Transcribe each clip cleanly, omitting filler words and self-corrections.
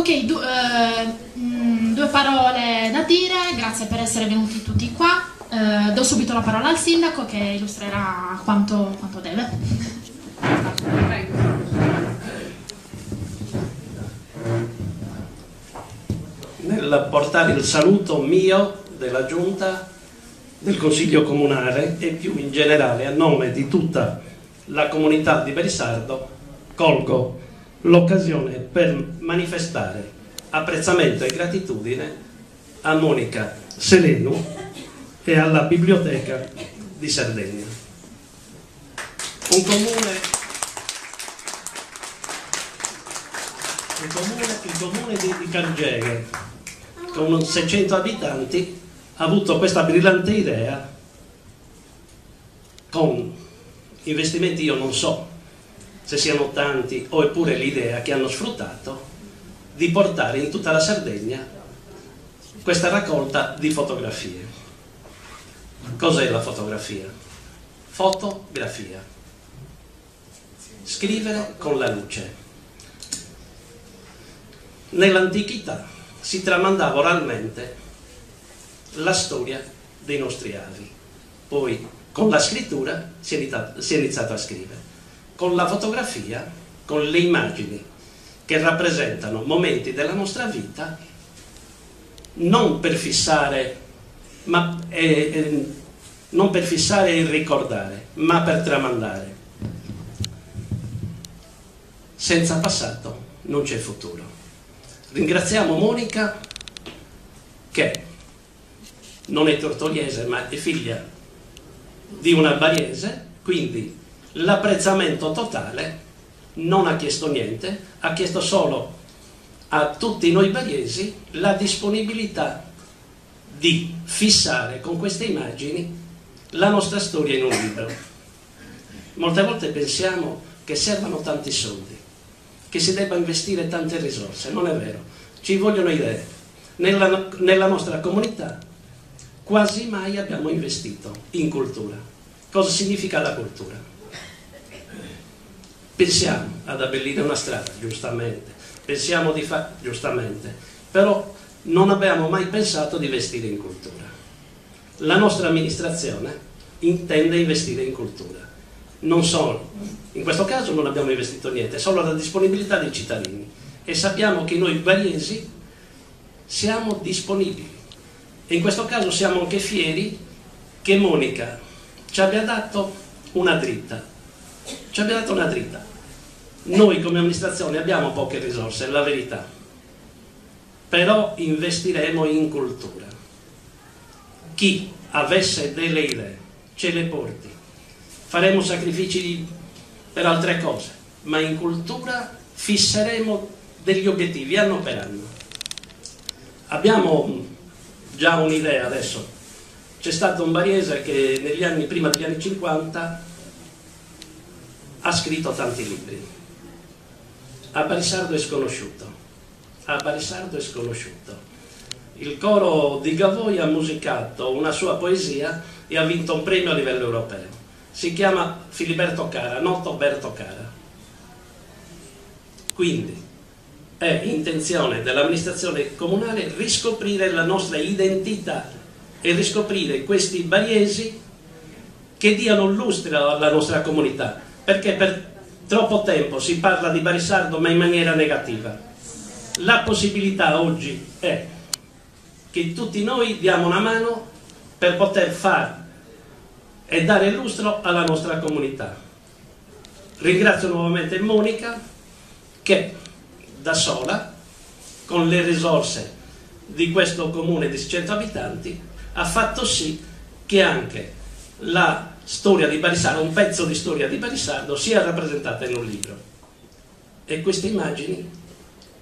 Ok, due parole da dire, grazie per essere venuti tutti qua. Do subito la parola al sindaco che illustrerà quanto deve. Nel portare il saluto mio, della Giunta, del Consiglio Comunale e più in generale a nome di tutta la comunità di Belisardo, colgo l'occasione per manifestare apprezzamento e gratitudine a Monica Selenu e alla Biblioteca di Sardegna. Il comune di Cargeghe, con 600 abitanti, ha avuto questa brillante idea, con investimenti io non so se siano tanti o eppure l'idea che hanno sfruttato, di portare in tutta la Sardegna questa raccolta di fotografie. Cos'è la fotografia? Fotografia. Scrivere con la luce. Nell'antichità si tramandava oralmente la storia dei nostri avi, poi con la scrittura si è iniziato a scrivere, con la fotografia, con le immagini che rappresentano momenti della nostra vita, non per fissare e ricordare, ma per tramandare. Senza passato non c'è futuro. Ringraziamo Monica, che non è tortoriese ma è figlia di una bariese, quindi l'apprezzamento totale, non ha chiesto niente, ha chiesto solo a tutti noi bariesi la disponibilità di fissare con queste immagini la nostra storia in un libro. Molte volte pensiamo che servano tanti soldi, che si debba investire tante risorse. Non è vero, ci vogliono idee. Nella nostra comunità quasi mai abbiamo investito in cultura. Cosa significa la cultura? Pensiamo ad abbellire una strada, giustamente, pensiamo di fare, giustamente, però non abbiamo mai pensato di investire in cultura. La nostra amministrazione intende investire in cultura. Non solo, in questo caso non abbiamo investito niente, solo la disponibilità dei cittadini, e sappiamo che noi bariesi siamo disponibili, e in questo caso siamo anche fieri che Monica ci abbia dato una dritta. Noi come amministrazione abbiamo poche risorse, è la verità, però investiremo in cultura. Chi avesse delle idee ce le porti. Faremo sacrifici per altre cose, ma in cultura fisseremo degli obiettivi anno per anno. Abbiamo già un'idea adesso. C'è stato un bariese che prima degli anni 50 ha scritto tanti libri. A Belisardo è sconosciuto. Il coro di Gavoia ha musicato una sua poesia e ha vinto un premio a livello europeo. Si chiama Filiberto Cara, Noto Berto Cara. Quindi è intenzione dell'amministrazione comunale riscoprire la nostra identità e riscoprire questi bariesi che diano lustro alla nostra comunità, perché per troppo tempo si parla di Belisardo ma in maniera negativa. La possibilità oggi è che tutti noi diamo una mano per poter fare e dare lustro alla nostra comunità. Ringrazio nuovamente Monica che da sola, con le risorse di questo comune di 600 abitanti, ha fatto sì che anche la storia di Belisardo, un pezzo di storia di Belisardo, sia rappresentata in un libro. E queste immagini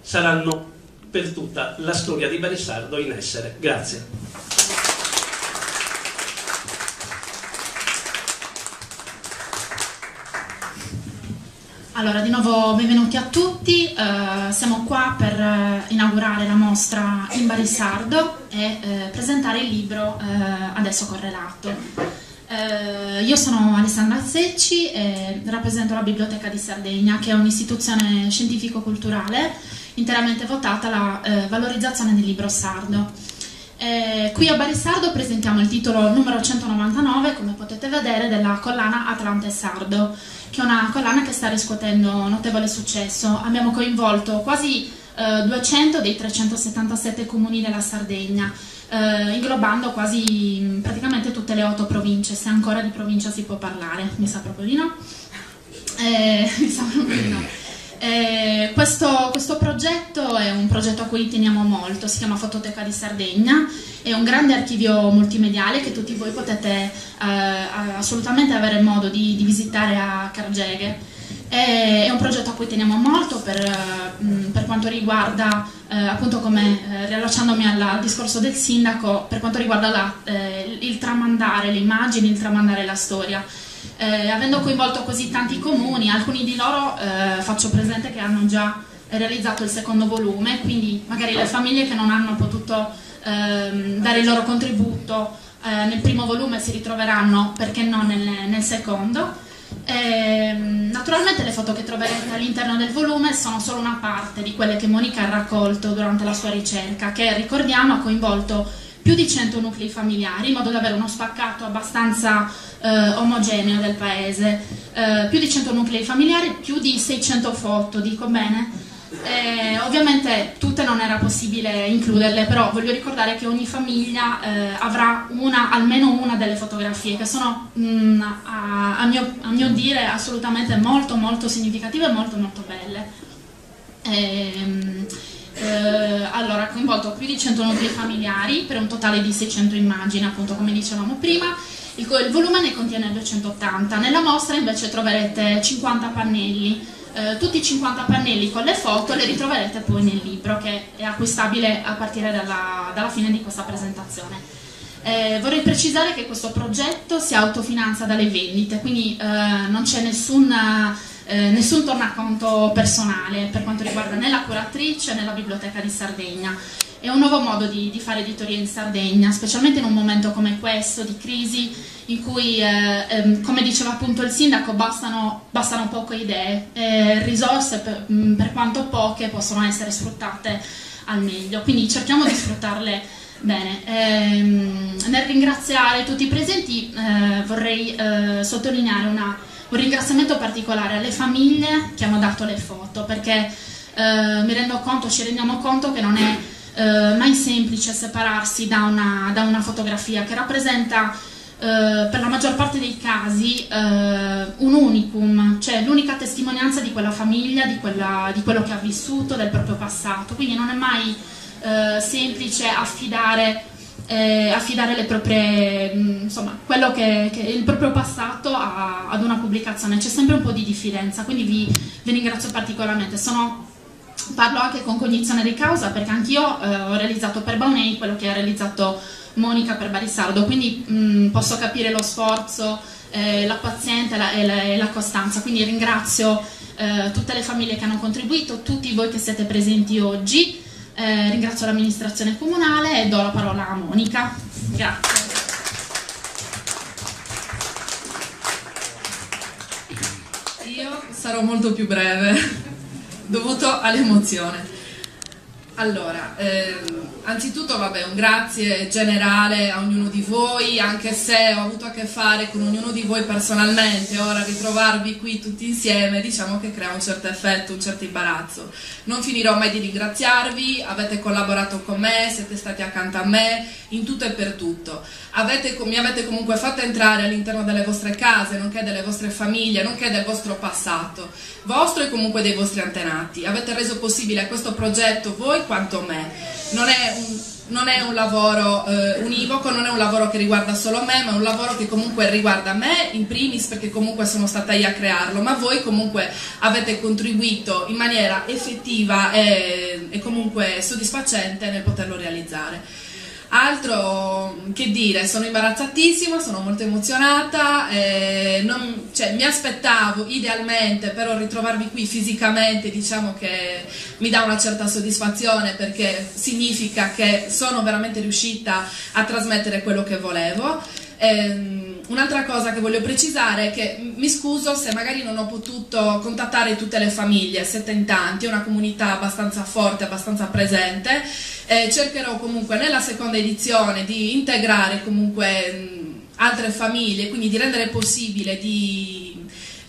saranno per tutta la storia di Belisardo in essere. Grazie. Allora, di nuovo benvenuti a tutti. Siamo qua per inaugurare la mostra in Belisardo e presentare il libro adesso correlato. Io sono Alessandra Secci e rappresento la Biblioteca di Sardegna, che è un'istituzione scientifico-culturale interamente votata alla valorizzazione del libro sardo. Qui a Barisardo presentiamo il titolo numero 199, come potete vedere, della collana Atlante Sardo, che è una collana che sta riscuotendo notevole successo. Abbiamo coinvolto quasi 200 dei 377 comuni della Sardegna, inglobando quasi praticamente tutte le 8 province, se ancora di provincia si può parlare, mi sa proprio di no. Mi sa proprio di no. Questo progetto è un progetto a cui teniamo molto, si chiama Fototeca di Sardegna, è un grande archivio multimediale che tutti voi potete assolutamente avere modo di visitare a Cargeghe. È un progetto a cui teniamo molto per quanto riguarda, appunto, come riallacciandomi al discorso del sindaco, per quanto riguarda il tramandare le immagini, il tramandare la storia. Avendo coinvolto così tanti comuni, alcuni di loro faccio presente che hanno già realizzato il secondo volume, quindi magari le famiglie che non hanno potuto dare il loro contributo nel primo volume si ritroveranno, perché no, nel secondo. Naturalmente le foto che troverete all'interno del volume sono solo una parte di quelle che Monica ha raccolto durante la sua ricerca, che, ricordiamo, ha coinvolto più di 100 nuclei familiari, in modo da avere uno spaccato abbastanza omogeneo del paese. Più di 100 nuclei familiari, più di 600 foto, dico bene? Ovviamente tutte non era possibile includerle, però voglio ricordare che ogni famiglia avrà almeno una delle fotografie, che sono a mio dire assolutamente molto molto significative e molto molto belle. Allora, ha coinvolto più di 100 nuclei familiari per un totale di 600 immagini, appunto, come dicevamo prima. Il volume ne contiene 280. Nella mostra invece troverete 50 pannelli. Tutti i 50 pannelli con le foto le ritroverete poi nel libro, che è acquistabile a partire dalla fine di questa presentazione. Vorrei precisare che questo progetto si autofinanzia dalle vendite, quindi non c'è nessun tornaconto personale per quanto riguarda né la curatrice né la Biblioteca di Sardegna. È un nuovo modo di fare editoria in Sardegna, specialmente in un momento come questo di crisi, in cui, come diceva appunto il sindaco, bastano poche idee, risorse per quanto poche possono essere sfruttate al meglio, quindi cerchiamo di sfruttarle bene. Nel ringraziare tutti i presenti vorrei sottolineare un ringraziamento particolare alle famiglie che hanno dato le foto, perché ci rendiamo conto che non è mai semplice separarsi da una fotografia che rappresenta per la maggior parte dei casi un unicum, cioè l'unica testimonianza di quella famiglia, di quello che ha vissuto, del proprio passato. Quindi non è mai semplice affidare le proprie, insomma, quello che è il proprio passato ad una pubblicazione. C'è sempre un po' di diffidenza, quindi vi ringrazio particolarmente. Parlo anche con cognizione di causa, perché anch'io ho realizzato per Baunei quello che ha realizzato Monica per Barisardo, quindi posso capire lo sforzo, la pazienza e la costanza. Quindi ringrazio tutte le famiglie che hanno contribuito, tutti voi che siete presenti oggi. Ringrazio l'amministrazione comunale e do la parola a Monica. Grazie. Io sarò molto più breve dovuto all'emozione. Allora, anzitutto un grazie generale a ognuno di voi, anche se ho avuto a che fare con ognuno di voi personalmente. Ora ritrovarvi qui tutti insieme, diciamo che crea un certo effetto, un certo imbarazzo. Non finirò mai di ringraziarvi, avete collaborato con me, siete stati accanto a me in tutto e per tutto. Mi avete comunque fatto entrare all'interno delle vostre case, nonché delle vostre famiglie, nonché del vostro passato, vostro e comunque dei vostri antenati. Avete reso possibile questo progetto voi quanto me. Non è un lavoro univoco, non è un lavoro che riguarda solo me, ma è un lavoro che comunque riguarda me in primis, perché comunque sono stata io a crearlo, ma voi comunque avete contribuito in maniera effettiva e comunque soddisfacente nel poterlo realizzare. Altro che dire, sono imbarazzatissima, sono molto emozionata, mi aspettavo idealmente, però ritrovarvi qui fisicamente diciamo che mi dà una certa soddisfazione, perché significa che sono veramente riuscita a trasmettere quello che volevo. Un'altra cosa che voglio precisare è che mi scuso se magari non ho potuto contattare tutte le famiglie, siete in tanti, è una comunità abbastanza forte, abbastanza presente, cercherò comunque nella seconda edizione di integrare comunque altre famiglie, quindi di rendere possibile di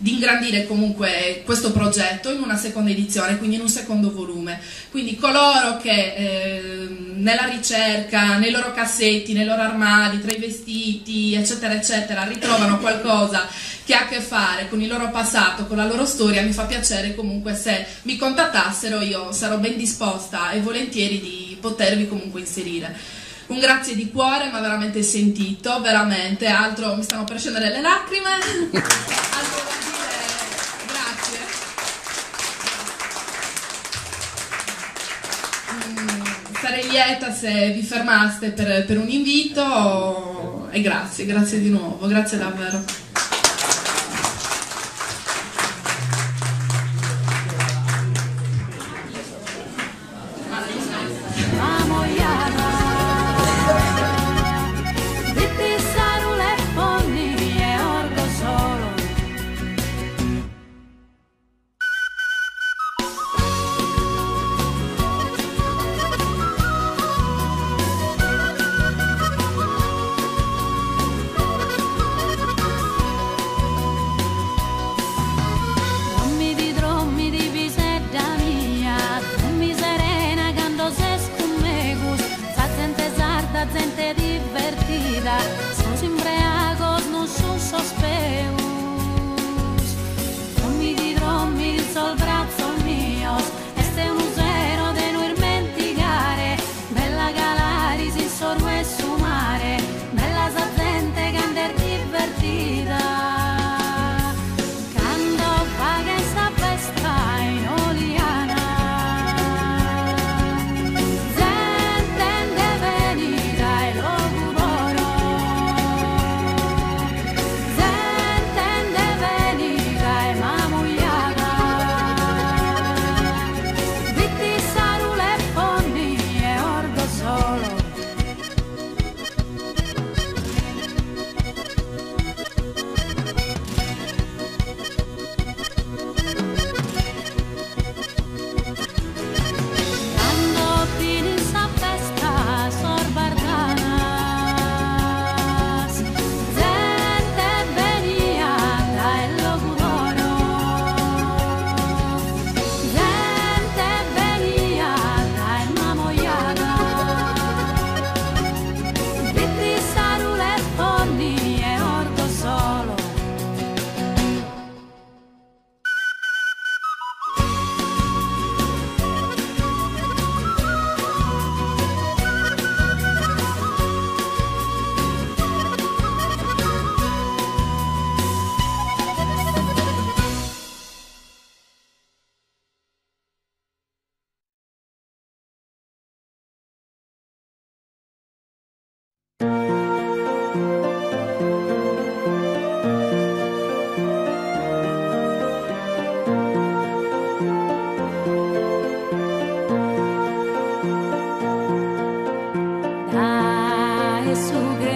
ingrandire comunque questo progetto in una seconda edizione, quindi in un secondo volume. Quindi coloro che nella ricerca, nei loro cassetti, nei loro armadi, tra i vestiti, eccetera, eccetera, ritrovano qualcosa che ha a che fare con il loro passato, con la loro storia, mi fa piacere comunque se mi contattassero, io sarò ben disposta e volentieri di potervi comunque inserire. Un grazie di cuore, ma veramente sentito, veramente, altro mi stanno per scendere le lacrime, altro da dire grazie. Sarei lieta se vi fermaste per un invito e grazie di nuovo, grazie davvero. Gente divertida, somos embriagos, no son sospeus. Dromi di sol braccio mios, este è un museo de no irmentigare, bella Galaris in sorro e su mare, bella sa gente che ander divertida. Quando paga sta festa in Oliana, su